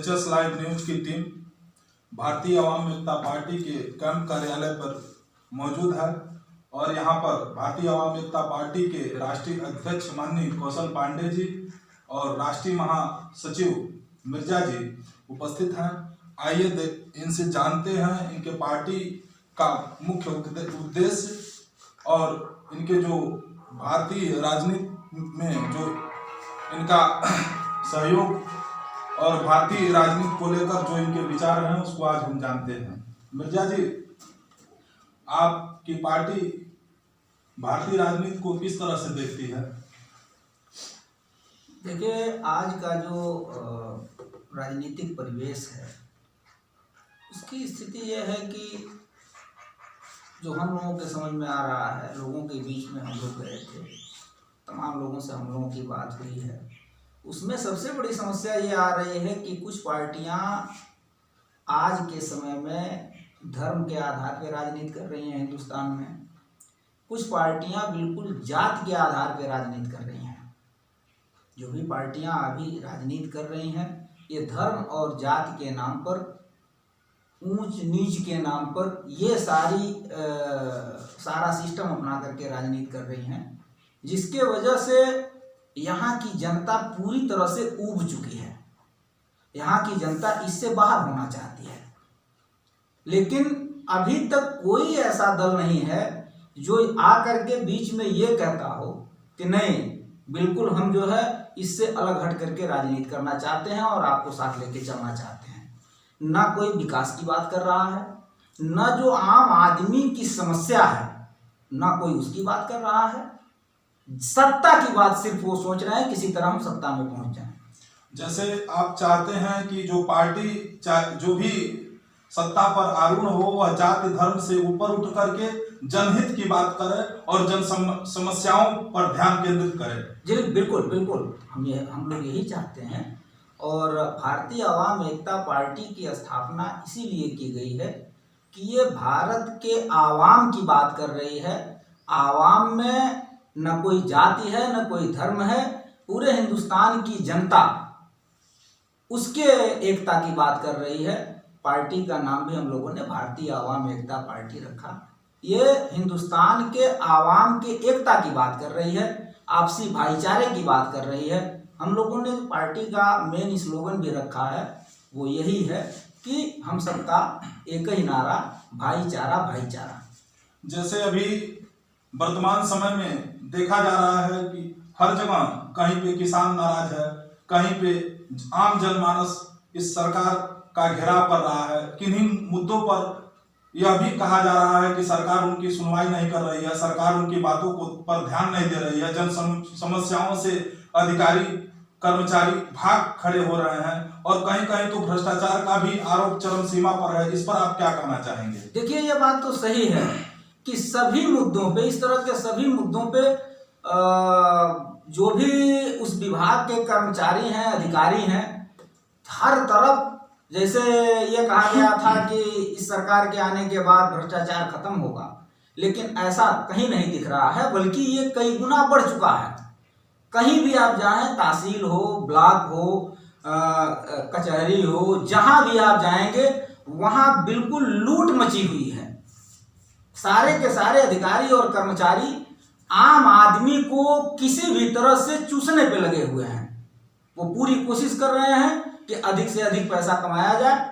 HS live news की team भारतीय आवाम एकता party के कैंप कार्यालय पर मौजूद है और यहाँ पर भारतीय आवाम एकता पार्टी के राष्ट्रीय अध्यक्ष माननीय कौशल पांडे जी और राष्ट्रीय महासचिव मिर्जा जी उपस्थित हैं। आइए इनसे जानते हैं इनके पार्टी का मुख्य उद्देश्य और इनके जो भारतीय राजनीति में जो इनका सहयोग और भारतीय राजनीति को लेकर जो इनके विचार हैं उसको आज हम जानते हैं। मिर्जा जी, आपकी पार्टी भारतीय राजनीति को किस तरह से देखती है? देखिए, आज का जो राजनीतिक परिवेश है उसकी स्थिति यह है कि जो हम लोगों के समझ में आ रहा है, लोगों के बीच में हम लोग गए थे, तमाम लोगों से हम लोगों की बात हुई है, उसमें सबसे बड़ी समस्या ये आ रही है कि कुछ पार्टियां आज के समय में धर्म के आधार पर राजनीति कर रही हैं हिंदुस्तान में। कुछ पार्टियां बिल्कुल जात के आधार पर राजनीति कर रही हैं। जो भी पार्टियां अभी राजनीति कर रही हैं ये धर्म और जात के नाम पर, ऊंच नीच के नाम पर ये सारा सिस्टम अपना करके राजनीति कर रही हैं, जिसके वजह से यहाँ की जनता पूरी तरह से ऊब चुकी है। यहाँ की जनता इससे बाहर होना चाहती है, लेकिन अभी तक कोई ऐसा दल नहीं है जो आकर के बीच में ये कहता हो कि नहीं, बिल्कुल हम जो है इससे अलग हट करके राजनीति करना चाहते हैं और आपको साथ लेके चलना चाहते हैं। ना कोई विकास की बात कर रहा है, ना जो आम आदमी की समस्या है ना कोई उसकी बात कर रहा है। सत्ता की बात सिर्फ वो सोच रहे हैं किसी तरह हम सत्ता में पहुंच जाएं। जैसे आप चाहते हैं कि जो पार्टी जो भी सत्ता पर आरूढ़ हो वह जाति धर्म से ऊपर उठ करके जनहित की बात करे और जन समस्याओं पर ध्यान केंद्रित करे। जी बिल्कुल बिल्कुल, हम लोग यही चाहते हैं और भारतीय आवाम एकता पार्टी की स्थापना इसीलिए की गई है कि ये भारत के आवाम की बात कर रही है। आवाम में न कोई जाति है न कोई धर्म है, पूरे हिंदुस्तान की जनता उसके एकता की बात कर रही है। पार्टी का नाम भी हम लोगों ने भारतीय आवाम एकता पार्टी रखा। ये हिंदुस्तान के आवाम के एकता की बात कर रही है, आपसी भाईचारे की बात कर रही है। हम लोगों ने पार्टी का मेन स्लोगन भी रखा है, वो यही है कि हम सबका एक ही नारा, भाईचारा भाईचारा। जैसे अभी वर्तमान समय में देखा जा रहा है कि हर जगह कहीं पे किसान नाराज है, कहीं पे आम जनमानस इस सरकार का घेराव कर रहा है। किन्हीं मुद्दों पर यह भी कहा जा रहा है कि सरकार उनकी सुनवाई नहीं कर रही है, सरकार उनकी बातों को पर ध्यान नहीं दे रही है। जन समस्याओं से अधिकारी कर्मचारी भाग खड़े हो रहे हैं और कहीं कहीं तो भ्रष्टाचार का भी आरोप चरम सीमा पर है। इस पर आप क्या कहना चाहेंगे? देखिए, यह बात तो सही है कि सभी मुद्दों पे, इस तरह के सभी मुद्दों पे जो भी उस विभाग के कर्मचारी हैं, अधिकारी हैं, हर तरफ जैसे ये कहा गया था कि इस सरकार के आने के बाद भ्रष्टाचार खत्म होगा, लेकिन ऐसा कहीं नहीं दिख रहा है, बल्कि ये कई गुना बढ़ चुका है। कहीं भी आप जाएं, तहसील हो, ब्लॉक हो, कचहरी हो, जहां भी आप जाएंगे वहां बिल्कुल लूट मची हुई है। सारे के सारे अधिकारी और कर्मचारी आम आदमी को किसी भी तरह से चूसने पे लगे हुए हैं। वो पूरी कोशिश कर रहे हैं कि अधिक से अधिक पैसा कमाया जाए।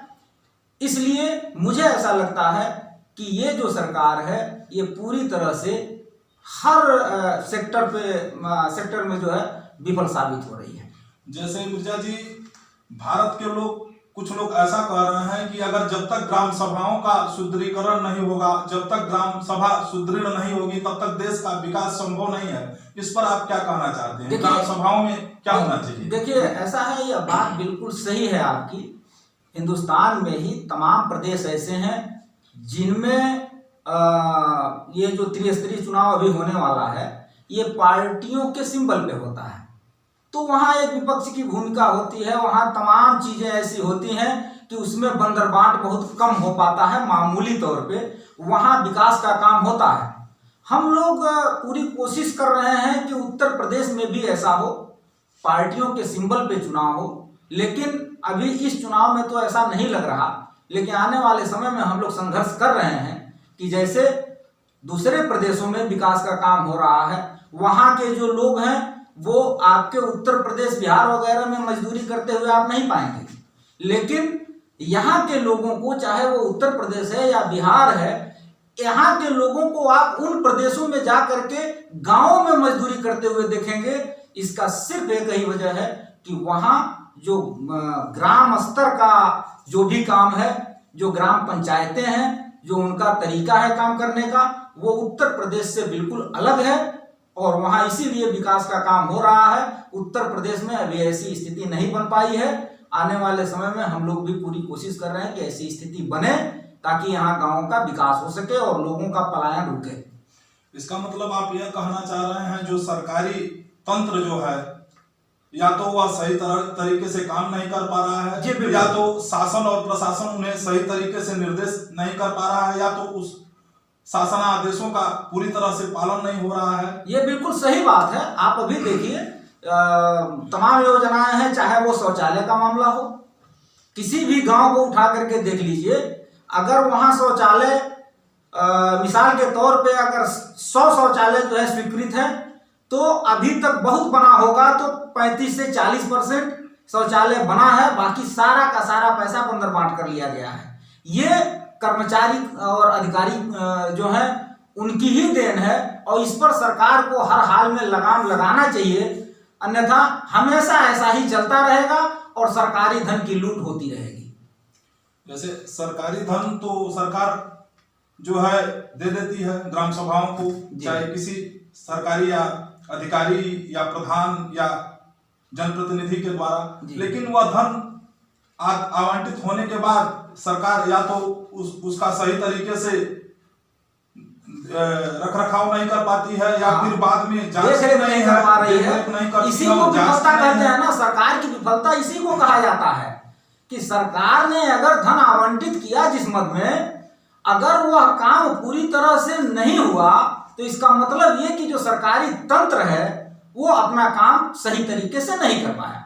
इसलिए मुझे ऐसा लगता है कि ये जो सरकार है ये पूरी तरह से हर सेक्टर में जो है विफल साबित हो रही है। जैसे मिर्जा जी, भारत के लोग, कुछ लोग ऐसा कह रहे हैं कि अगर जब तक ग्राम सभाओं का सुदृढ़ीकरण नहीं होगा, जब तक ग्राम सभा सुदृढ़ नहीं होगी, तब तक देश का विकास संभव नहीं है। इस पर आप क्या कहना चाहते हैं? ग्राम सभाओं में क्या होना चाहिए? देखिए, ऐसा है, यह बात बिल्कुल सही है आपकी। हिंदुस्तान में ही तमाम प्रदेश ऐसे हैं जिनमें ये जो त्रिस्तरीय चुनाव अभी होने वाला है ये पार्टियों के सिंबल पे होता है, तो वहाँ एक विपक्ष की भूमिका होती है। वहाँ तमाम चीजें ऐसी होती हैं कि उसमें बंदरबाट बहुत कम हो पाता है, मामूली तौर पे वहाँ विकास का काम होता है। हम लोग पूरी कोशिश कर रहे हैं कि उत्तर प्रदेश में भी ऐसा हो, पार्टियों के सिंबल पे चुनाव हो, लेकिन अभी इस चुनाव में तो ऐसा नहीं लग रहा। लेकिन आने वाले समय में हम लोग संघर्ष कर रहे हैं कि जैसे दूसरे प्रदेशों में विकास का काम हो रहा है, वहाँ के जो लोग हैं वो आपके उत्तर प्रदेश, बिहार वगैरह में मजदूरी करते हुए आप नहीं पाएंगे। लेकिन यहाँ के लोगों को, चाहे वो उत्तर प्रदेश है या बिहार है, यहाँ के लोगों को आप उन प्रदेशों में जा करके गांवों में मजदूरी करते हुए देखेंगे। इसका सिर्फ एक ही वजह है कि वहाँ जो ग्राम स्तर का जो भी काम है, जो ग्राम पंचायतें हैं, जो उनका तरीका है काम करने का, वो उत्तर प्रदेश से बिल्कुल अलग है और वहाँ इसीलिए विकास का काम हो रहा है। उत्तर प्रदेश में अभी ऐसी स्थिति नहीं बन पाई है। आने वाले समय में हम लोग भी पूरी कोशिश कर रहे हैं कि ऐसी स्थिति बने ताकि यहाँ गाँव का विकास हो सके और लोगों का पलायन रुके। इसका मतलब आप यह कहना चाह रहे हैं जो सरकारी तंत्र जो है, या तो वह सही तरीके से काम नहीं कर पा रहा है, या तो शासन और प्रशासन उन्हें सही तरीके से निर्देश नहीं कर पा रहा है, या तो उस शासन आदेशों का पूरी तरह से पालन नहीं हो रहा है। ये बिल्कुल सही बात है। आप अभी देखिए तमाम योजनाएं हैं, चाहे वो शौचालय का मामला हो, किसी भी गांव को उठा करके देख लीजिए, अगर वहां शौचालय मिसाल के तौर पे अगर 100 शौचालय जो है स्वीकृत है, तो अभी तक बहुत बना होगा तो 35 से 40% शौचालय बना है, बाकी सारा का सारा पैसा बंदर बांट कर लिया गया है। ये कर्मचारी और अधिकारी जो है उनकी ही देन है और इस पर सरकार को हर हाल में लगाम लगाना चाहिए, अन्यथा हमेशा ऐसा ही चलता रहेगा और सरकारी धन की लूट होती रहेगी। जैसे सरकारी धन तो सरकार जो है दे देती है ग्राम सभाओं को, चाहे किसी सरकारी या अधिकारी या प्रधान या जनप्रतिनिधि के द्वारा, लेकिन वह धन आवंटित होने के बाद सरकार या तो उसका सही तरीके से रख रखाव नहीं कर पाती है, या फिर बाद में जांच नहीं कर पा रही है। इसी को विफलता कहते हैं ना, सरकार की विफलता इसी को कहा जाता है कि सरकार ने अगर धन आवंटित किया जिस मद में, अगर वह काम पूरी तरह से नहीं हुआ तो इसका मतलब ये कि जो सरकारी तंत्र है वो अपना काम सही तरीके से नहीं कर पाया।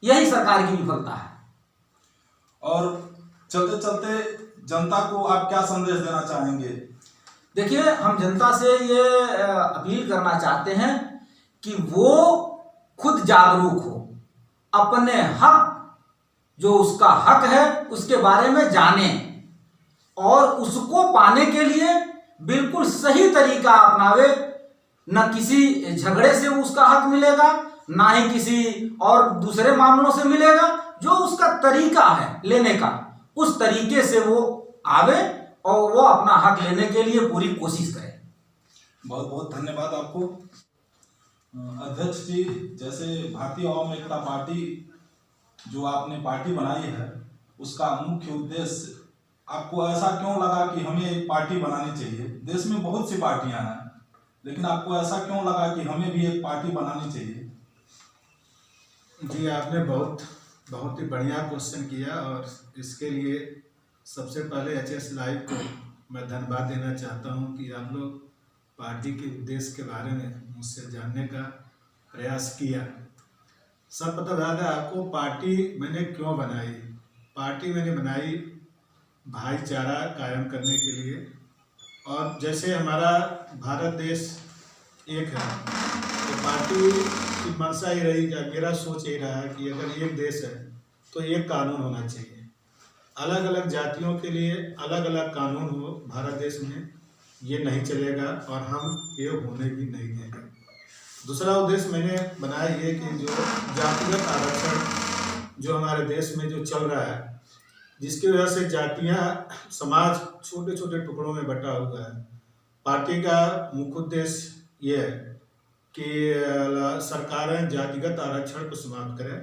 यही सरकार की विफलता है। और चलते चलते जनता को आप क्या संदेश देना चाहेंगे? देखिए, हम जनता से ये अपील करना चाहते हैं कि वो खुद जागरूक हो, अपने हक, जो उसका हक है उसके बारे में जाने और उसको पाने के लिए बिल्कुल सही तरीका अपनावे। न किसी झगड़े से उसका हक मिलेगा, ना ही किसी और दूसरे मामलों से मिलेगा। जो उसका तरीका है लेने का, उस तरीके से वो आवे और वो अपना हक लेने के लिए पूरी कोशिश करे। बहुत बहुत धन्यवाद आपको। अध्यक्ष जी, जैसे भारतीय आवाम एकता पार्टी जो आपने पार्टी बनाई है, उसका मुख्य उद्देश्य आपको ऐसा क्यों लगा कि हमें एक पार्टी बनानी चाहिए? देश में बहुत सी पार्टियां हैं, लेकिन आपको ऐसा क्यों लगा कि हमें भी एक पार्टी बनानी चाहिए? जी, आपने बहुत ही बढ़िया क्वेश्चन किया और इसके लिए सबसे पहले HS लाइव को मैं धन्यवाद देना चाहता हूं कि आप लोग पार्टी के उद्देश्य के बारे में मुझसे जानने का प्रयास किया। सब पता बता दें आपको, पार्टी मैंने क्यों बनाई। पार्टी मैंने बनाई भाईचारा कायम करने के लिए, और जैसे हमारा भारत देश एक है तो पार्टी की मंशा ही रही, मेरा सोच यही रहा है कि अगर एक देश है तो एक कानून होना चाहिए। अलग अलग जातियों के लिए अलग अलग कानून हो भारत देश में, ये नहीं चलेगा और हम ये होने भी नहीं देंगे। दूसरा उद्देश्य मैंने बनाया ये कि जो जातिगत आरक्षण जो हमारे देश में जो चल रहा है, जिसकी वजह से जातियां, समाज छोटे छोटे टुकड़ों में बटा हुआ है। पार्टी का मुख्य उद्देश्य ये है कि सरकारें जातिगत आरक्षण को समाप्त करें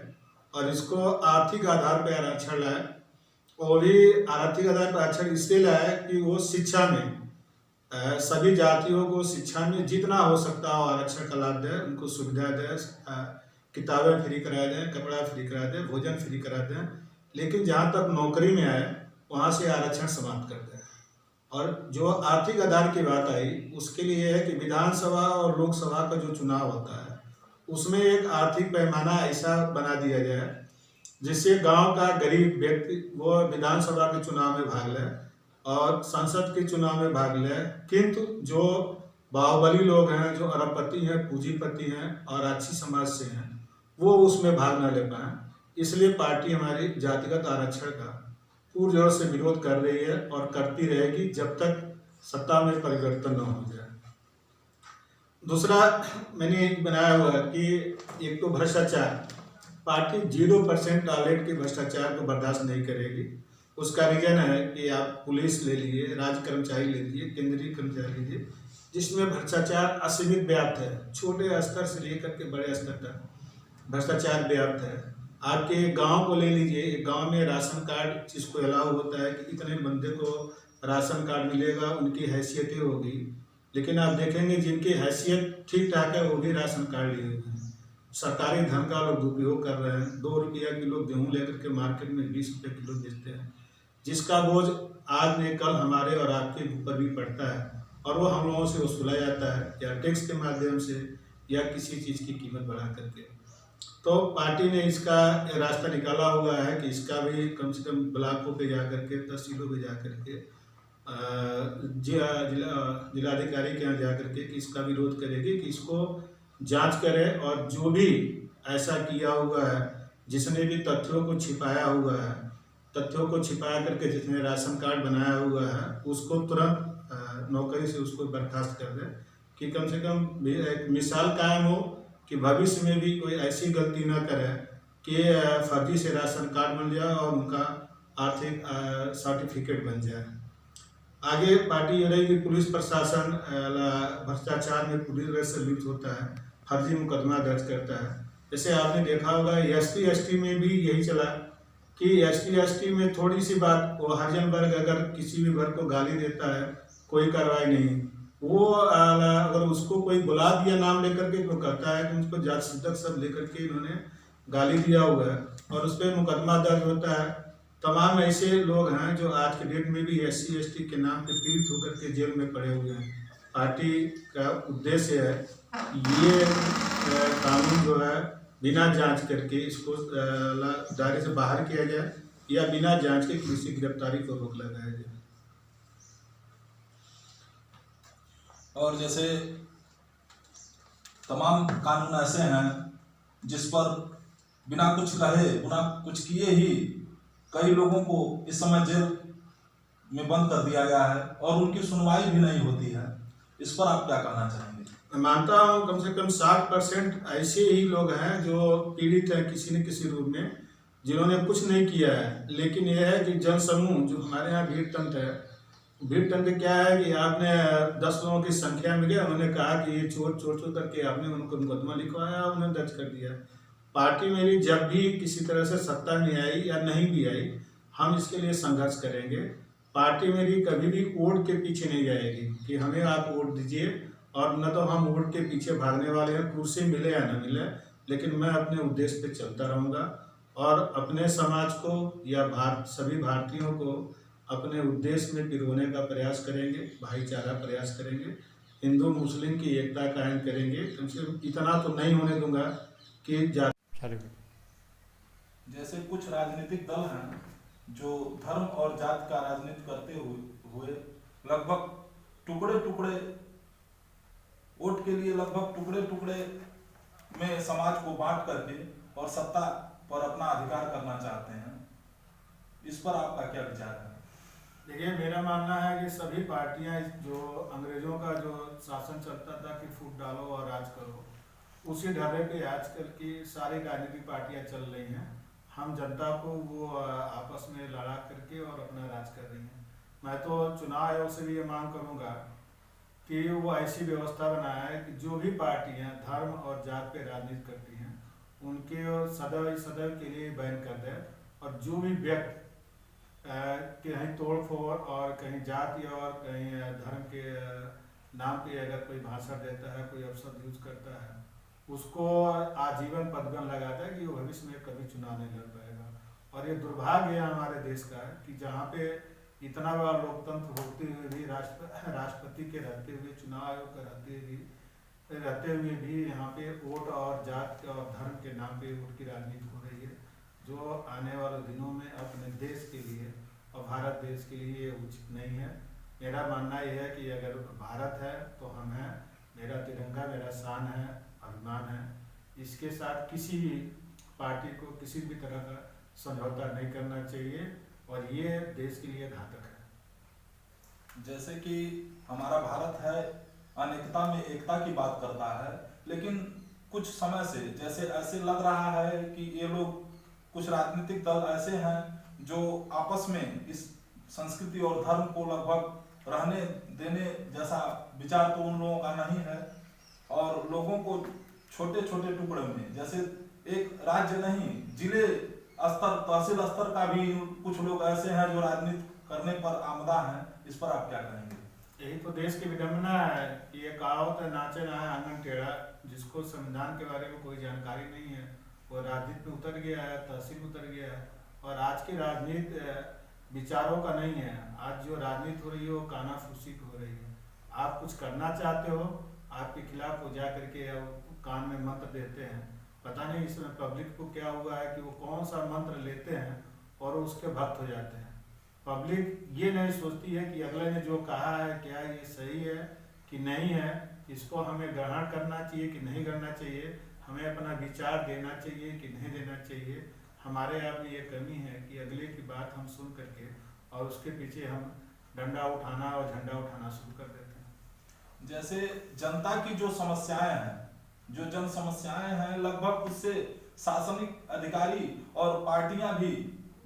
और इसको आर्थिक आधार पर आरक्षण लाए, और भी आर्थिक आधार पर आरक्षण इसलिए लाए कि वो शिक्षा में सभी जातियों को शिक्षा में जितना हो सकता हो आरक्षण का लाभ दें, उनको सुविधा दें, किताबें फ्री करा दें, कपड़ा फ्री करा दें, भोजन फ्री करा दें, लेकिन जहाँ तक नौकरी में आए वहाँ से आरक्षण समाप्त कर दें। और जो आर्थिक आधार की बात आई उसके लिए है कि विधानसभा और लोकसभा का जो चुनाव होता है उसमें एक आर्थिक पैमाना ऐसा बना दिया जाए जिससे गांव का गरीब व्यक्ति वो विधानसभा के चुनाव में भाग ले और संसद के चुनाव में भाग ले, किंतु जो बाहुबली लोग हैं, जो अरबपति हैं, पूंजीपति हैं और अच्छी समाज से हैं, वो उसमें भाग न ले पाए। इसलिए पार्टी हमारी जातिगत आरक्षण का पुरजोर से विरोध कर रही है और करती रहेगी जब तक सत्ता में परिवर्तन न हो जाए। दूसरा मैंने बनाया हुआ है कि एक तो भ्रष्टाचार, पार्टी 0% टॉयलेट के भ्रष्टाचार को बर्दाश्त नहीं करेगी। उसका रीजन है कि आप पुलिस ले लीजिए, राज्य कर्मचारी ले लीजिए, केंद्रीय कर्मचारी लीजिए, जिसमें भ्रष्टाचार असीमित व्याप्त है। छोटे स्तर से लेकर के बड़े स्तर तक भ्रष्टाचार व्याप्त है। आपके गांव को ले लीजिए, एक गांव में राशन कार्ड जिसको अलाउ होता है कि इतने बंदे को राशन कार्ड मिलेगा, उनकी हैसियतें होगी, लेकिन आप देखेंगे जिनकी हैसियत ठीक ठाक है वो भी राशन कार्ड लिए हुए हैं। सरकारी धन का लोग दुरुपयोग कर रहे हैं। 2 रुपया किलो गेहूँ लेकर के मार्केट में 20 रुपये किलो बेचते हैं, जिसका बोझ आज ने कल हमारे और आपके ऊपर भी पड़ता है और वो हम लोगों से वसूला जाता है, या टैक्स के माध्यम से या किसी चीज़ की कीमत बढ़ा करके। तो पार्टी ने इसका रास्ता निकाला हुआ है कि इसका भी कम से कम ब्लॉकों पे जा करके, तहसीलों पे जा करके, जिलाधिकारी के यहाँ जा करके कि इसका विरोध करेगी कि इसको जांच करे और जो भी ऐसा किया हुआ है, जिसने भी तथ्यों को छिपाया हुआ है, तथ्यों को छिपा करके जिसने राशन कार्ड बनाया हुआ है, उसको तुरंत नौकरी से उसको बर्खास्त कर दे कि कम से कम एक मिसाल कायम हो कि भविष्य में भी कोई ऐसी गलती न करे कि फर्जी से राशन कार्ड बन जाए और उनका आर्थिक सर्टिफिकेट बन जाए। आगे पार्टी ये रहेगी पुलिस प्रशासन भ्रष्टाचार में पूरी तरह से लिप्त होता है, फर्जी मुकदमा दर्ज करता है। जैसे आपने देखा होगा ST में भी यही चला कि ST में थोड़ी सी बात, वो हरिजन वर्ग अगर किसी भी वर्ग को गाली देता है कोई कार्रवाई नहीं, वो अगर उसको कोई बुला दिया नाम लेकर के तो कहता है कि उसको जात सूचक सब लेकर के इन्होंने गाली दिया हुआ है और उस पर मुकदमा दर्ज होता है। तमाम ऐसे लोग हैं जो आज के डेट में भी SC/ST के नाम पे पीड़ित होकर के जेल में पड़े हुए हैं। पार्टी का उद्देश्य है ये कानून जो है बिना जांच करके इसको दायरे से बाहर किया जाए या बिना जांच के किसी गिरफ्तारी को रोक लगाया जाए। और जैसे तमाम कानून ऐसे हैं जिस पर बिना कुछ कहे, बिना कुछ किए ही कई लोगों को इस समय जेल में बंद कर दिया गया है और उनकी सुनवाई भी नहीं होती है। इस पर आप क्या कहना चाहेंगे? मैं मानता हूँ कम से कम 60% ऐसे ही लोग हैं जो पीड़ित हैं किसी न किसी रूप में, जिन्होंने कुछ नहीं किया है। लेकिन यह है कि जनसमूह जो हमारे यहाँ भीड़ तंत्र है, भीड़ तंत्र क्या है कि आपने 10 लोगों की संख्या में गया, उन्होंने कहा कि ये चोर करके आपने उनको मुकदमा लिखवाया, उन्हें दर्ज कर दिया। पार्टी मेरी जब भी किसी तरह से सत्ता में आई या नहीं भी आई, हम इसके लिए संघर्ष करेंगे। पार्टी मेरी कभी भी वोट के पीछे नहीं जाएगी कि हमें आप वोट दीजिए, और न तो हम वोट के पीछे भागने वाले हैं, कुर्सी मिले या न मिले, लेकिन मैं अपने उद्देश्य पे चलता रहूँगा और अपने समाज को या सभी भारतीयों को अपने उद्देश्य में पिरोने का प्रयास करेंगे, भाईचारा प्रयास करेंगे, हिंदू मुस्लिम की एकता कायम करेंगे। कम से कम इतना तो नहीं होने दूंगा कि जैसे कुछ राजनीतिक दल हैं जो धर्म और जात का राजनीति करते हुए लगभग टुकड़े वोट के लिए लगभग टुकड़े में समाज को बांट करके और सत्ता पर अपना अधिकार करना चाहते हैं। इस पर आपका क्या विचार है? देखिए, मेरा मानना है कि सभी पार्टियां जो अंग्रेजों का जो शासन चलता था कि फूट डालो और राज करो, उसी ढर्रे पे आजकल की सारी राजनीतिक पार्टियां चल रही हैं। हम जनता को वो आपस में लड़ा करके और अपना राज कर रही हैं। मैं तो चुनाव आयोग से भी ये मांग करूंगा कि वो ऐसी व्यवस्था बनाए कि जो भी पार्टियां धर्म और जात पे राजनीति करती हैं उनके सदैव के लिए बैन कर दे, और जो भी व्यक्ति कहीं तोड़फोड़ और कहीं जाति और कहीं धर्म के नाम पे अगर कोई भाषण देता है, कोई अपशब्द यूज करता है, उसको आजीवन प्रतिबंध लगाता है कि वो भविष्य में कभी चुनाव नहीं लड़ पाएगा। और ये दुर्भाग्य है हमारे देश का कि जहाँ पे इतना बड़ा लोकतंत्र होते हुए भी, राष्ट्रपति के रहते हुए, चुनाव आयोग के रहते हुए भी रहते हुए भी यहाँ पे वोट और जात और धर्म के नाम पे वोट की राजनीति हो रही है, जो आने वाले दिनों में अपने देश के लिए और भारत देश के लिए ये उचित नहीं है। मेरा मानना यह है कि अगर भारत है तो हम हैं, मेरा तिरंगा मेरा शान है, अभिमान है। इसके साथ किसी भी पार्टी को किसी भी तरह का समझौता नहीं करना चाहिए और ये देश के लिए घातक है। जैसे कि हमारा भारत है, अनेकता में एकता की बात करता है, लेकिन कुछ समय से जैसे ऐसे लग रहा है कि ये लोग कुछ राजनीतिक दल ऐसे हैं जो आपस में इस संस्कृति और धर्म को लगभग रहने देने जैसा विचार तो उन लोगों का नहीं है, और लोगों को छोटे छोटे टुकड़े में, जैसे एक राज्य नहीं जिले स्तर तहसील स्तर का भी कुछ लोग ऐसे हैं जो राजनीति करने पर आमदा हैं। इस पर आप क्या कहेंगे? यही तो देश की विडम्बना है कि ये कहावत है, नाचे ना है आंगन टेढ़ा। जिसको संविधान के बारे में कोई जानकारी नहीं है वो राजनीति में उतर गया है, तहसील में उतर गया है। और आज की राजनीति विचारों का नहीं है। आज जो राजनीति हो रही है वो कानाफूसी की हो रही है। आप कुछ करना चाहते हो, आपके खिलाफ वो जा करके कान में मंत्र देते हैं। पता नहीं इसमें पब्लिक को क्या हुआ है कि वो कौन सा मंत्र लेते हैं और उसके भक्त हो जाते हैं। पब्लिक ये नहीं सोचती है कि अगले ने जो कहा है क्या ये सही है कि नहीं है, इसको हमें ग्रहण करना चाहिए कि नहीं करना चाहिए, हमें अपना विचार देना चाहिए कि नहीं देना चाहिए। हमारे यहाँ में ये कमी है कि अगले की बात हम सुन करके और उसके पीछे हम डंडा उठाना और झंडा उठाना शुरू कर देते हैं। जैसे जनता की जो समस्याएं हैं, जो जन समस्याएं हैं, लगभग उससे शासनिक अधिकारी और पार्टियां भी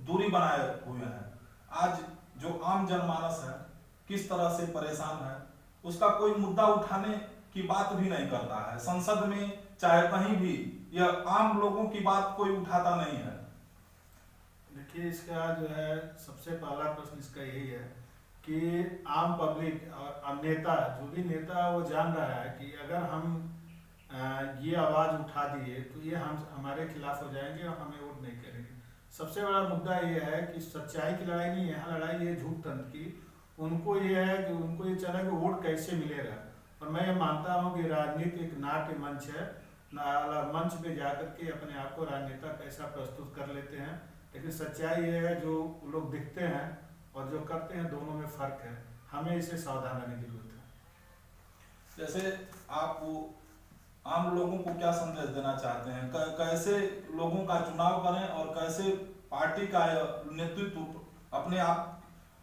दूरी बनाए हुए हैं। आज जो आम जनमानस है किस तरह से परेशान है, उसका कोई मुद्दा उठाने की बात भी नहीं करता है। संसद में चाहे कहीं भी यह आम लोगों की बात कोई उठाता नहीं है। देखिए, इसका जो है सबसे पहला प्रश्न इसका यही है कि आम पब्लिक और नेता, जो भी नेता है वो जान रहा है कि अगर हम ये आवाज़ उठा दिए तो ये हम हमारे खिलाफ हो जाएंगे और हमें वोट नहीं करेंगे। सबसे बड़ा मुद्दा ये है कि सच्चाई की लड़ाई नहीं, यहाँ लड़ाई है झूठ तंत्र की। उनको ये है कि उनको ये चला कि वोट कैसे मिलेगा। और मैं ये मानता हूँ कि राजनीति एक नाट्य मंच है, मंच पे जाकर के अपने आप को राजनेता कैसा प्रस्तुत कर लेते हैं, लेकिन सच्चाई ये है जो लोग दिखते हैं और जो करते हैं दोनों में फर्क है। हमें इसे सावधान रहने की जरूरत है। जैसे आप आम लोगों को क्या संदेश देना चाहते हैं? कैसे लोगों का चुनाव करें और कैसे पार्टी का नेतृत्व अपने आप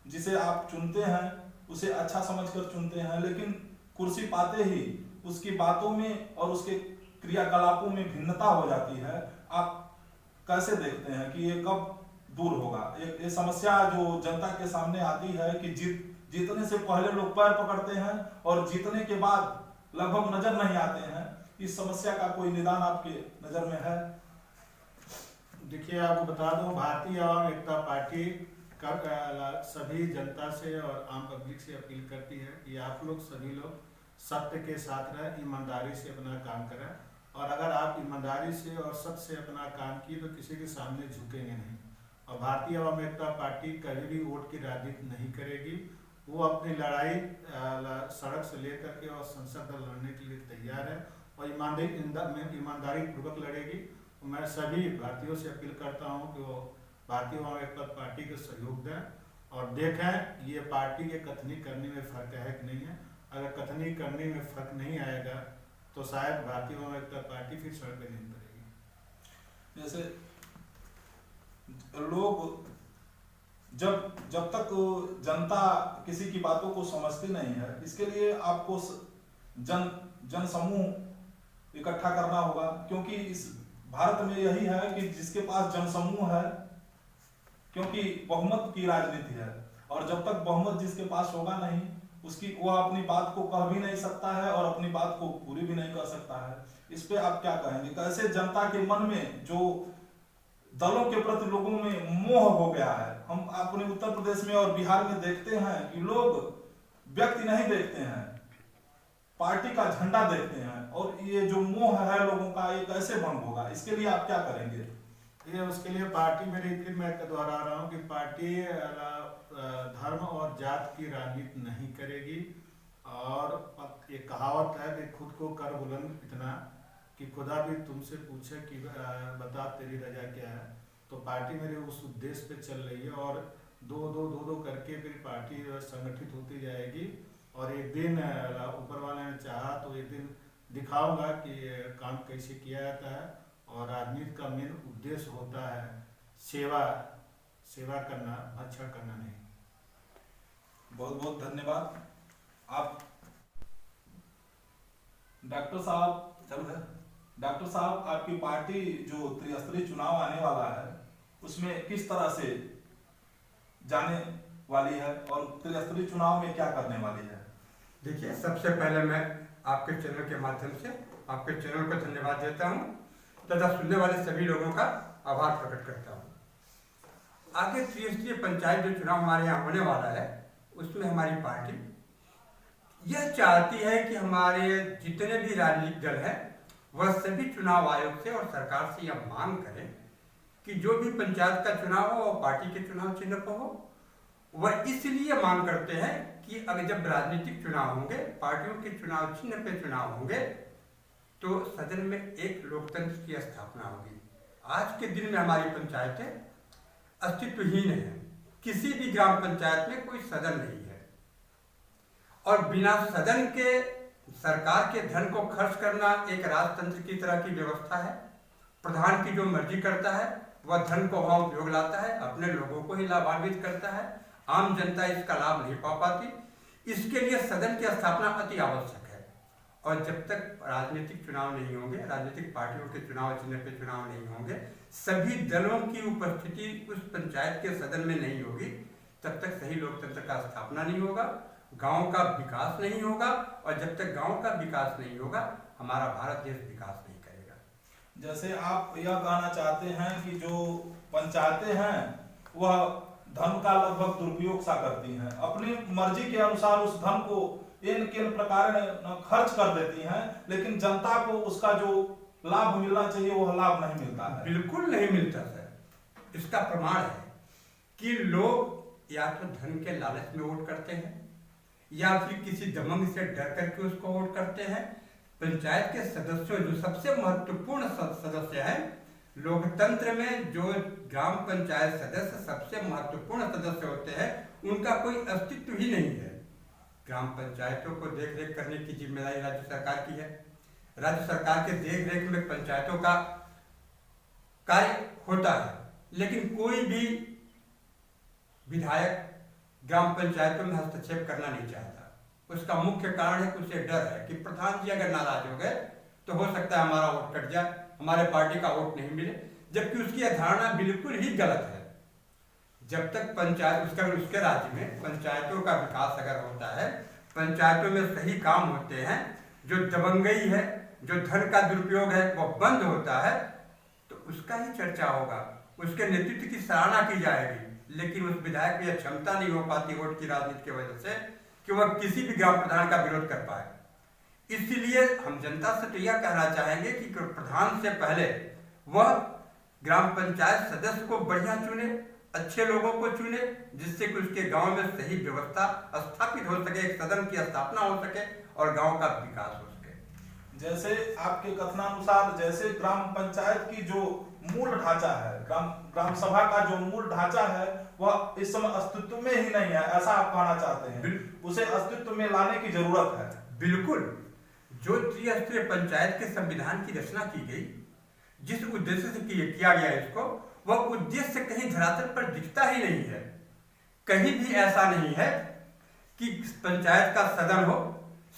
जिसे आप चुनते हैं उसे अच्छा समझकर चुनते हैं, लेकिन कुर्सी पाते ही उसकी बातों में और उसके क्रियाकलापों में भिन्नता हो जाती है। आप कैसे देखते हैं कि ये कब दूर होगा? ये समस्या जो जनता के सामने आती है कि जीतने से पहले लोग पैर पकड़ते हैं और जीतने के बाद लगभग नजर नहीं आते हैं। इस समस्या का कोई निदान आपके नजर में है? देखिए, आपको बता दूं, भारतीय आवाम एकता पार्टी सभी जनता से और आम पब्लिक से अपील करती है कि आप लोग सभी लोग सत्य के साथ रहें, ईमानदारी से अपना काम करें। और अगर आप ईमानदारी से और सत्य से अपना काम किए तो किसी के सामने झुकेंगे नहीं। और भारतीय आवाम एकता पार्टी कभी भी वोट की राजनीति नहीं करेगी। वो अपनी लड़ाई सड़क से लेकर के और संसद तक लड़ने के लिए तैयार है और ईमानदारी पूर्वक लड़ेगी। मैं सभी भारतीयों से अपील करता हूं कि वो भारतीय आवाम एकता पार्टी को सहयोग दें और देखें ये पार्टी के कथनी करने में फर्क है कि नहीं है। अगर कथनी करने में फर्क नहीं आएगा तो शायद भारतीय आवाम एकता पार्टी फिर सड़क पर नहीं उतरेगी। जैसे लोग जब तक जनता किसी की बातों को समझती नहीं है, इसके लिए आपको जन समूह इकट्ठा करना होगा, क्योंकि इस भारत में यही है कि जिसके पास जनसमूह है, क्योंकि बहुमत की राजनीति है और जब तक बहुमत जिसके पास होगा नहीं उसकी वह अपनी बात को कह भी नहीं सकता है और अपनी बात को पूरी भी नहीं कर सकता है। इस पे आप क्या कहेंगे? कैसे जनता के मन में जो दलों के प्रति लोगों में मोह हो गया है, हम अपने उत्तर प्रदेश में और बिहार में देखते हैं कि लोग व्यक्ति नहीं देखते हैं, पार्टी का झंडा देखते हैं, और ये जो मोह है लोगों का ये कैसे भंग होगा? इसके लिए आप क्या करेंगे? ये उसके लिए पार्टी मेरी फिर मैं दोहरा रहा हूँ कि पार्टी धर्म और जात की राजनीति नहीं करेगी। और ये कहावत है कि खुद को कर बुलंद इतना कि खुदा भी तुमसे पूछे कि बता तेरी रजा क्या है। तो पार्टी मेरे उस उद्देश्य पे चल रही है और दो करके फिर पार्टी संगठित होती जाएगी और एक दिन ऊपर वाले ने चाहा तो एक दिन दिखाऊंगा कि काम कैसे किया जाता है। और राजनीति का मेन उद्देश्य होता है सेवा करना, अच्छा करना नहीं। बहुत बहुत धन्यवाद। आप डॉक्टर साहब आपकी पार्टी जो त्रिस्तरीय चुनाव आने वाला है उसमें किस तरह से जाने वाली है और त्रिस्तरीय चुनाव में क्या करने वाली है? देखिए, सबसे पहले मैं आपके चैनल के माध्यम से आपके चैनल को धन्यवाद देता हूं तथा सुनने वाले सभी लोगों का आभार प्रकट करता हूं। आगे त्रिस्तरीय पंचायत जो चुनाव हमारे यहाँ होने वाला है उसमें हमारी पार्टी यह चाहती है कि हमारे जितने भी राजनीतिक दल हैं वह सभी चुनाव आयोग से और सरकार से यह मांग करें कि जो भी पंचायत का चुनाव हो और पार्टी के चुनाव चिन्ह पर हो। वह इसलिए मांग करते हैं कि अगर जब राजनीतिक चुनाव होंगे, पार्टियों के चुनाव चिन्ह पे चुनाव होंगे तो सदन में एक लोकतंत्र की स्थापना होगी। आज के दिन में हमारी पंचायतें अस्तित्वहीन हैं। किसी भी ग्राम पंचायत में कोई सदन नहीं है और बिना सदन के सरकार के धन को खर्च करना एक राजतंत्र की तरह की व्यवस्था है। प्रधान की जो मर्जी करता है वह धन को वहां उपयोग लाता है, अपने लोगों को ही लाभान्वित करता है, आम जनता इसका लाभ नहीं पा पाती। इसके लिए सदन की स्थापना अति आवश्यक है। और जब तक राजनीतिक चुनाव नहीं होंगे, राजनीतिक पार्टियों के चुनाव चिन्ह पे चुनाव नहीं होंगे, सभी दलों की उपस्थिति उस पंचायत के सदन में नहीं होगी, तब तक सही लोकतंत्र का स्थापना नहीं होगा, गांव का विकास नहीं होगा। और जब तक गांव का विकास नहीं होगा हमारा भारत देश विकास नहीं करेगा। जैसे आप यह कहना चाहते हैं कि जो पंचायतें हैं वह धन का लगभग दुरुपयोग सा करती हैं, अपनी मर्जी के अनुसार उस धन को इन किन प्रकार खर्च कर देती हैं, लेकिन जनता को उसका जो लाभ मिलना चाहिए वह लाभ नहीं मिलता है। बिल्कुल नहीं मिलता सर। इसका प्रमाण है कि लोग या तो धन के लालच में वोट करते हैं या फिर किसी दमंग से डर करके उसको वोट करते हैं। पंचायत के सदस्यों जो सबसे महत्वपूर्ण सदस्य हैं लोकतंत्र में, जो ग्राम पंचायत सदस्य सबसे महत्वपूर्ण सदस्य होते हैं, उनका कोई अस्तित्व ही नहीं है। ग्राम पंचायतों को देख रेख करने की जिम्मेदारी राज्य सरकार की है। राज्य सरकार के देख रेख में पंचायतों का कार्य होता है, लेकिन कोई भी विधायक ग्राम पंचायतों में हस्तक्षेप करना नहीं चाहता। उसका मुख्य कारण है कि उसे डर है कि प्रधान जी अगर नाराज हो गए तो हो सकता है हमारा वोट कट जाए, हमारे पार्टी का वोट नहीं मिले, जबकि उसकी धारणा बिल्कुल ही गलत है। जब तक पंचायत उसके राज्य में पंचायतों का विकास अगर होता है, पंचायतों में सही काम होते हैं, जो दबंगई है, जो धन का दुरुपयोग है वह बंद होता है, तो उसका ही चर्चा होगा, उसके नेतृत्व की सराहना की जाएगी। लेकिन उस विधायक में यह क्षमता नहीं हो पाती वोट की राजनीति की वजह से कि वह किसी भी ग्राम प्रधान का विरोध कर पाए। इसलिए हम जनता से तो यह कहना चाहेंगे कि प्रधान से पहले वह ग्राम पंचायत सदस्य को बढ़िया चुने, अच्छे लोगों को चुने, जिससे कि उसके गांव में सही व्यवस्था स्थापित हो सके, एक सदन की स्थापना हो सके और गांव का विकास हो सके। जैसे आपके कथनानुसार जैसे ग्राम पंचायत की जो मूल ढांचा है, ग्राम सभा का जो मूल ढांचा है वह इस समय अस्तित्व में ही नहीं है, ऐसा आप कहना चाहते हैं? उसे अस्तित्व में लाने की जरूरत है। बिल्कुल। जो त्रिस्तरीय पंचायत के संविधान की रचना की गई, जिस उद्देश्य से किया गया इसको, वह उद्देश्य कहीं धरातल पर दिखता ही नहीं है। कहीं भी ऐसा नहीं है कि पंचायत का सदन हो,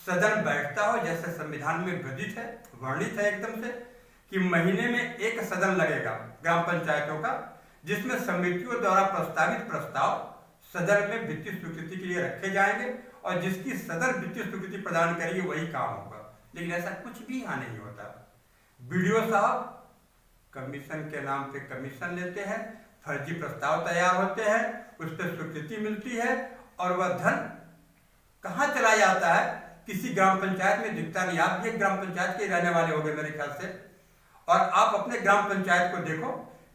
सदन बैठता हो जैसे संविधान में वर्णित है, वर्णित है एकदम से कि महीने में एक सदन लगेगा ग्राम पंचायतों का, जिसमें समितियों द्वारा प्रस्तावित प्रस्ताव सदन में वित्तीय स्वीकृति के लिए रखे जाएंगे और जिसकी सदन वित्तीय स्वीकृति प्रदान करेगी वही काम होगा। लेकिन ऐसा कुछ भी यहाँ नहीं होता। बीडीओ साहब कमीशन के नाम पे कमीशन लेते हैं, फर्जी प्रस्ताव तैयार होते हैं, उस पर स्वीकृति मिलती है और वह धन कहाँ चला जाता है किसी ग्राम पंचायत में दिखता नहीं। आप भी एक ग्राम पंचायत के रहने वाले होंगे मेरे ख्याल से, और आप अपने ग्राम पंचायत को देखो,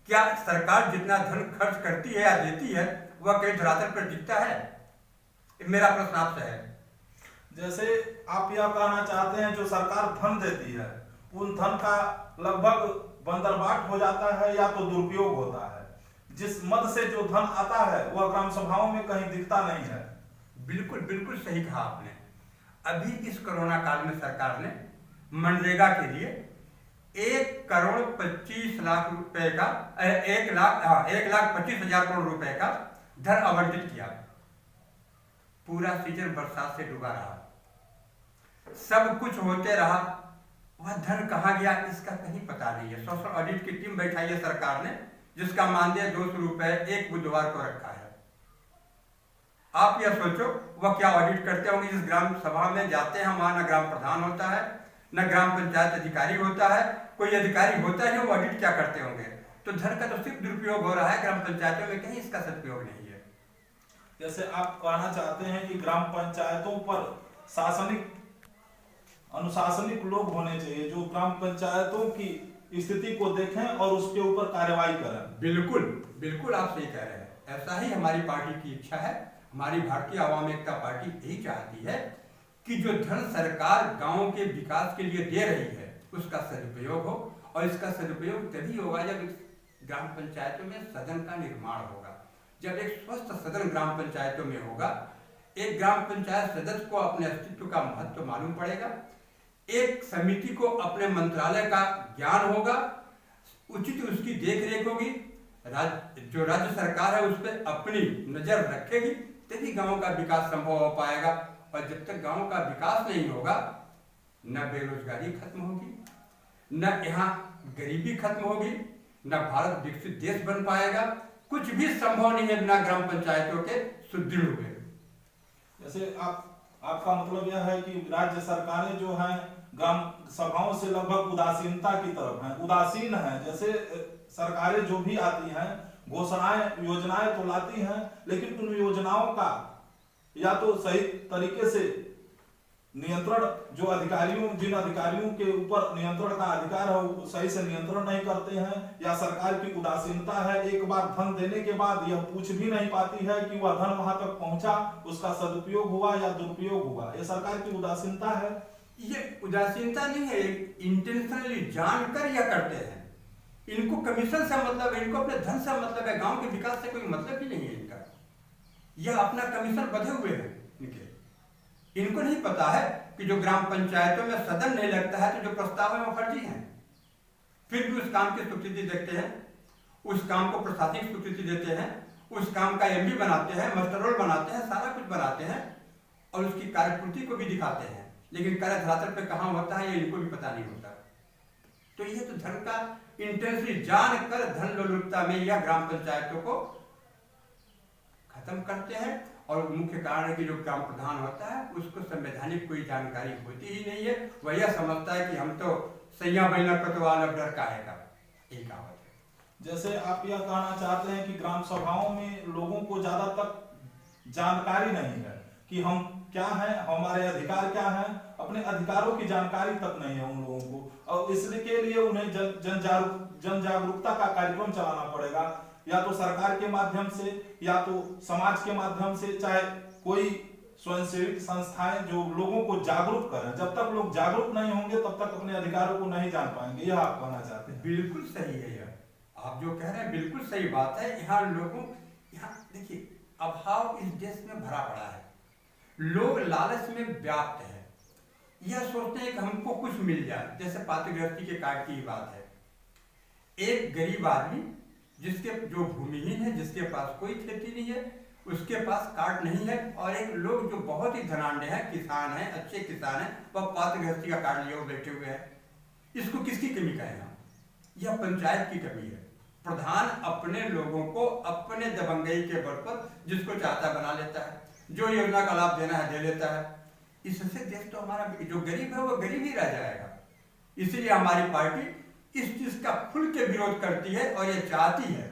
क्या सरकार जितना धन खर्च करती है या देती है वह कहीं धरातल पर दिखता है? मेरा प्रश्न आपसे है। जैसे आप यह कहना चाहते हैं जो सरकार धन देती है उन धन का लगभग बंदरबाट हो जाता है या तो दुरुपयोग होता है, जिस मद से जो धन आता है वह ग्राम सभाओं में कहीं दिखता नहीं है। बिल्कुल बिल्कुल सही कहा आपने। अभी इस कोरोना काल में सरकार ने मनरेगा के लिए 1,25,00,000 रुपए का 1,25,000 करोड़ रुपए का धन आवंटित किया। पूरा सीजन बरसात से डूबा रहा, सब कुछ होते रहा, वह धन कहाँ गया इसका कहीं पता नहीं है। सोशल ऑडिट की टीम बैठाई है सरकार ने, जिसका मानदेय 200 रुपए एक बुधवार को रखा है। आप यह सोचो वह क्या ऑडिट करते होंगे। जिस ग्राम सभा में जाते हैं वहां न ग्राम प्रधान होता है न ग्राम पंचायत अधिकारी होता है, कोई अधिकारी होता है वो ऑडिट क्या करते होंगे। तो धन का तो सिर्फ दुरुपयोग हो रहा है, ग्राम पंचायतों में कहीं इसका सदुपयोग नहीं है। जैसे आप कहना चाहते हैं कि ग्राम पंचायतों पर शासनिक अनुशासनिक लोग होने चाहिए जो ग्राम पंचायतों की स्थिति को देखें और उसके ऊपर कार्रवाई करें। बिल्कुल बिल्कुल आप सही कह रहे हैं। ऐसा ही हमारी पार्टी की इच्छा है। हमारी भारतीय आवाम एकता पार्टी यही चाहती है कि जो धन सरकार गांव के विकास के लिए दे रही है उसका सदुपयोग हो, और इसका सदुपयोग तभी होगा जब ग्राम पंचायतों में सदन का निर्माण होगा। जब एक स्वस्थ सदन ग्राम पंचायतों में होगा, एक ग्राम पंचायत सदस्य को अपने अस्तित्व का महत्व मालूम पड़ेगा, एक समिति को अपने मंत्रालय का ज्ञान होगा, उचित उसकी देखरेख होगी, जो राज्य सरकार है उस पर अपनी नजर रखेगी, तभी गांव का विकास संभव हो पाएगा। और जब तक गांव का विकास नहीं होगा, न बेरोजगारी खत्म होगी, न यहाँ गरीबी खत्म होगी, न भारत विकसित देश बन पाएगा। कुछ भी संभव नहीं है बिना ग्राम पंचायतों के सुदृढ़ हुए। जैसे आपका मतलब यह है कि राज्य सरकारें जो हैं ग्राम सभाओं से लगभग उदासीनता की तरफ हैं, उदासीन हैं। जैसे सरकारें जो भी आती हैं घोषणाएं योजनाएं तो लाती हैं, लेकिन उन योजनाओं का या तो सही तरीके से नियंत्रण, जो जिन अधिकारियों के ऊपर नियंत्रण का अधिकार है वो सही से नियंत्रण नहीं करते हैं, या सरकार की उदासीनता है। एक बार धन देने के बाद यह पूछ भी नहीं पाती है कि वह धन वहां तक पहुंचा, उसका सदुपयोग हुआ या दुरुपयोग हुआ। यह सरकार की उदासीनता है। ये उदासीनता नहीं है, इंटेंशनली जानकर यह करते हैं। इनको कमीशन से मतलब है, इनको अपने धन से मतलब है, गांव के विकास से कोई मतलब ही नहीं है इनका। यह अपना कमीशन बंधे हुए हैं इनको नहीं पता है कि जो ग्राम पंचायतों में सदन नहीं लगता है तो जो प्रस्ताव है वो फर्जी हैं। फिर भी उस काम की स्वीकृति देखते हैं, उस काम को प्रशासनिक स्वीकृति देते हैं, उस काम का एमबी बनाते हैं, मास्टर रोल बनाते हैं, सारा कुछ बनाते हैं और उसकी कार्यपूर्ति को भी दिखाते हैं, लेकिन कार्य धरातल पे कहाँ होता है ये इनको भी पता नहीं होता। तो ये तो धन का इंटेंसिटी जानकर धन लोलुपता में यह ग्राम पंचायतों को खत्म करते हैं। और मुख्य कारण है कि जो ग्राम प्रधान होता है उसको संवैधानिक कोई जानकारी होती ही नहीं है। वह यह समझता है कि हम तो सैया बहना पतवाल अब डर का है का, यही कहावत है। जैसे आप यह कहना चाहते हैं कि ग्राम सभाओं में लोगों को ज्यादा तक जानकारी नहीं है कि हम क्या हैं, हमारे अधिकार क्या हैं, अपने अधिकारों की जानकारी तक नहीं है उन लोगों को, और इसके लिए उन्हें जन जागरूकता का कार्यक्रम चलाना पड़ेगा, या तो सरकार के माध्यम से या तो समाज के माध्यम से, चाहे कोई स्वयंसेवी संस्थाएं जो लोगों को जागरूक करें। जब तक लोग जागरूक नहीं होंगे तब तक अपने अधिकारों को नहीं जान पाएंगे। यह आप कहना चाहते हैं? बिल्कुल सही है यह आप जो कह रहे हैं, बिल्कुल सही बात है। यहाँ देखिए अभाव इस देश में भरा पड़ा है, लोग लालच में व्याप्त है, यह सोचते हैं कि हमको कुछ मिल जाए। जैसे पात्रगृहस्थी के कार्ड की बात है, एक गरीब आदमी जिसके जो भूमिहीन है, जिसके पास कोई खेती नहीं है, उसके पास कार्ड नहीं है, और एक लोग जो बहुत ही धनाढ्य है, किसान है, अच्छे किसान है, वह पात्रगृहस्थी का कार्ड लिए बैठे हुए हैं। इसको किसकी कमी का है? यह पंचायत की कमी है। प्रधान अपने लोगों को अपने दबंगई के बल पर जिसको चाहता बना लेता है, जो योजना का लाभ देना है दे लेता है। इससे देश तो हमारा जो गरीब है वो गरीब ही रह जाएगा। इसलिए हमारी पार्टी इस चीज का खुल के विरोध करती है और यह चाहती है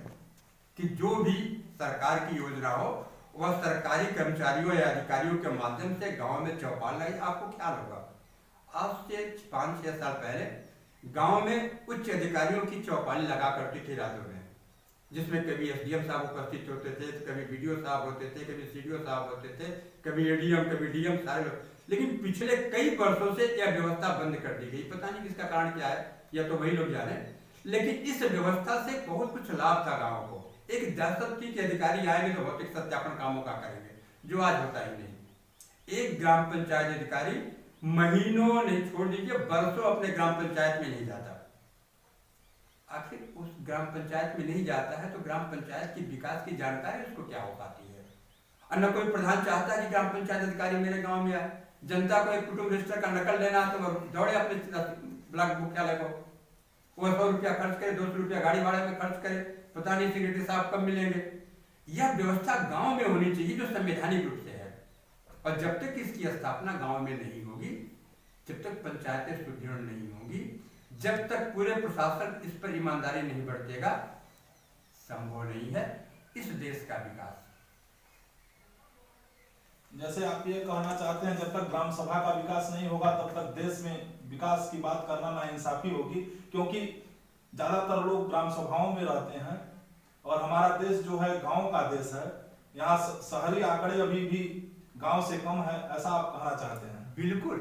कि जो भी सरकार की योजना हो वह सरकारी कर्मचारियों या अधिकारियों के माध्यम से गांव में चौपाल लगे। आपको ख्याल होगा आज से 5-6 साल पहले गांव में उच्च अधिकारियों की चौपाली लगा करती थी राज्यों में, जिसमें कभी एसडीएम साहब उपस्थित होते थे, कभी बीडीओ साहब होते थे, कभी सीडीओ साहब होते थे, कभी एडीएम, कभी डीएम, सारे लोग। लेकिन पिछले कई वर्षों से यह व्यवस्था बंद कर दी गई। पता नहीं किसका कारण क्या है, या तो वही लोग जाने। लेकिन इस व्यवस्था से बहुत कुछ लाभ था गाँव को। एक दस्तक के अधिकारी आएंगे तो भौतिक सत्यापन कामों का करेंगे, जो आज होता ही नहीं। एक ग्राम पंचायत अधिकारी महीनों नहीं, छोड़ दीजिए वर्षों, अपने ग्राम पंचायत में नहीं जाता। आखिर उस ग्राम पंचायत में नहीं जाता है तो ग्राम पंचायत की विकास की जानकारी उसको क्या हो पाती है? और न कोई प्रधान चाहता है कि ग्राम पंचायत अधिकारी मेरे गांव में आए। जनता को एक कुटुंब रजिस्टर का नकल लेना है तो वो दौड़े अपने ब्लॉक मुख्यालय को, वो 100 रुपया खर्च करे, 200 रुपया गाड़ी भाड़े में खर्च करे, पता नहीं सेक्रेटरी साहब कब मिलेंगे। यह व्यवस्था गांव में होनी चाहिए जो संवैधानिक रूप से है। और जब तक इसकी स्थापना गांव में नहीं होगी, जब तक पंचायतें सुदृढ़ नहीं होगी, जब तक पूरे प्रशासन इस पर ईमानदारी नहीं बरतेगा, संभव नहीं है इस देश का विकास। जैसे आप ये कहना चाहते हैं जब तक ग्राम सभा का विकास नहीं होगा तब तक देश में विकास की बात करना नाइंसाफी होगी, क्योंकि ज्यादातर लोग ग्राम सभाओं में रहते हैं और हमारा देश जो है गांव का देश है। यहाँ शहरी आंकड़े अभी भी गांव से कम है, ऐसा आप कहना चाहते हैं? बिल्कुल,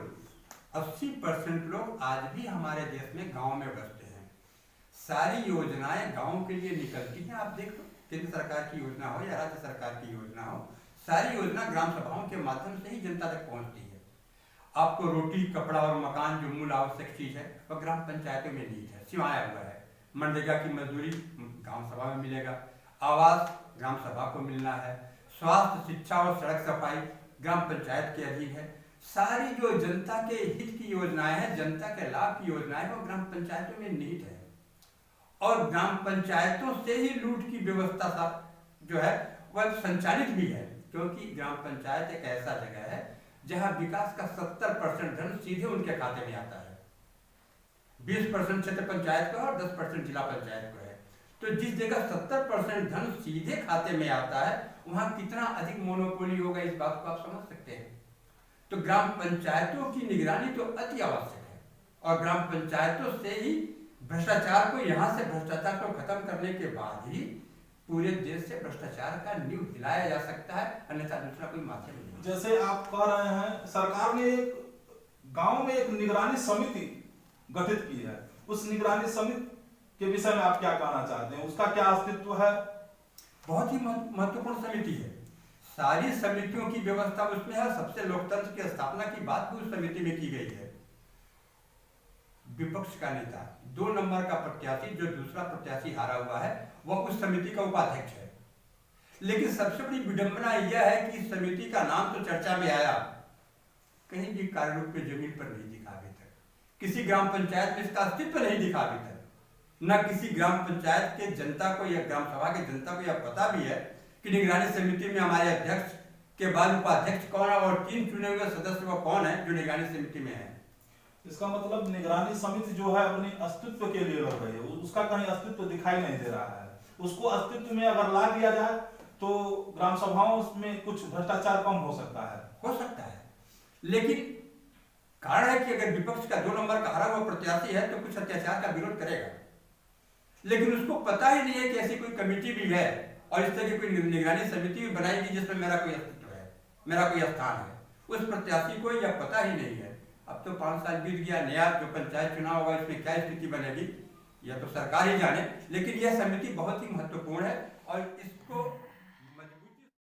80% लोग आज भी हमारे देश में गांव में बसते हैं। सारी योजनाएं गांव के लिए निकलती हैं। आप देख लो, केंद्र सरकार की योजना हो या राज्य सरकार की योजना हो, सारी योजना ग्राम सभाओं के माध्यम से ही जनता तक पहुंचती है। आपको रोटी, कपड़ा और मकान जो मूल आवश्यक चीज है वह ग्राम पंचायतों में नीड है, सिवाया हुआ है। मनरेगा की मजदूरी ग्राम सभा में मिलेगा, आवास ग्राम सभा को मिलना है, स्वास्थ्य, शिक्षा और सड़क सफाई ग्राम पंचायत के अधीन है। सारी जो जनता के हित की योजनाएं हैं, जनता के लाभ की योजनाएं, वो ग्राम पंचायतों में निहित है। और ग्राम पंचायतों से ही लूट की व्यवस्था जो है वह संचालित भी है, क्योंकि ग्राम पंचायत एक ऐसा जगह है जहां विकास का 70% धन सीधे उनके खाते में आता है। 20% क्षेत्र पंचायत का और 10% जिला पंचायत को है। तो जिस जगह 70% धन सीधे खाते में आता है, वहां कितना अधिक मोनोपोली होगा, इस बात को आप समझ सकते हैं। तो ग्राम पंचायतों की निगरानी तो अति आवश्यक है, और ग्राम पंचायतों से ही भ्रष्टाचार को, यहाँ से भ्रष्टाचार को खत्म करने के बाद ही पूरे देश से भ्रष्टाचार का नींव हिलाया जा सकता है, अन्यथा दूसरा कोई माध्यम नहीं। जैसे आप कह रहे हैं सरकार ने एक गांव में एक निगरानी समिति गठित की है, उस निगरानी समिति के विषय में आप क्या कहना चाहते हैं? उसका क्या अस्तित्व है? बहुत ही महत्वपूर्ण समिति है। सारी समितियों की व्यवस्था उसमें है। सबसे लोकतंत्र की स्थापना की बात भी उस समिति में की गई है। विपक्ष का नेता, 2 नंबर का प्रत्याशी, जो दूसरा प्रत्याशी हारा हुआ है, वह उस समिति का उपाध्यक्ष है। लेकिन सबसे बड़ी विडंबना यह है कि इस समिति का नाम तो चर्चा में आया, कहीं भी कार्य रूप में जमीन पर नहीं दिखा अभी तक। किसी ग्राम पंचायत में इसका अस्तित्व नहीं दिखा अभी तक। न किसी ग्राम पंचायत के जनता को या ग्राम सभा के जनता को यह पता भी है कि निगरानी समिति में हमारे अध्यक्ष के बाद उपाध्यक्ष कौन है और 3 चुने हुए सदस्य वो कौन है जो निगरानी समिति में है। इसका मतलब निगरानी समिति जो है अपनी अस्तित्व के लिए लड़ रही है, उसका कहीं अस्तित्व दिखाई नहीं दे रहा है। उसको अस्तित्व में अगर ला दिया जाए तो ग्राम सभाओं में कुछ भ्रष्टाचार कम हो सकता है। लेकिन कारण है कि अगर विपक्ष का 2 नंबर का हारा हुआ प्रत्याशी है तो कुछ अत्याचार का विरोध करेगा, लेकिन उसको पता ही नहीं है कि ऐसी कोई कमेटी भी है और इस तरह की कोई निगरानी समिति भी बनाएगी जिसमें मेरा कोई अस्तित्व है, मेरा कोई स्थान है। उस प्रत्याशी को यह पता ही नहीं है। अब तो 5 साल बीत गया, नया जो पंचायत चुनाव होगा इसमें क्या स्थिति बनेगी यह तो सरकार ही जाने। लेकिन यह समिति बहुत ही महत्वपूर्ण है और इसको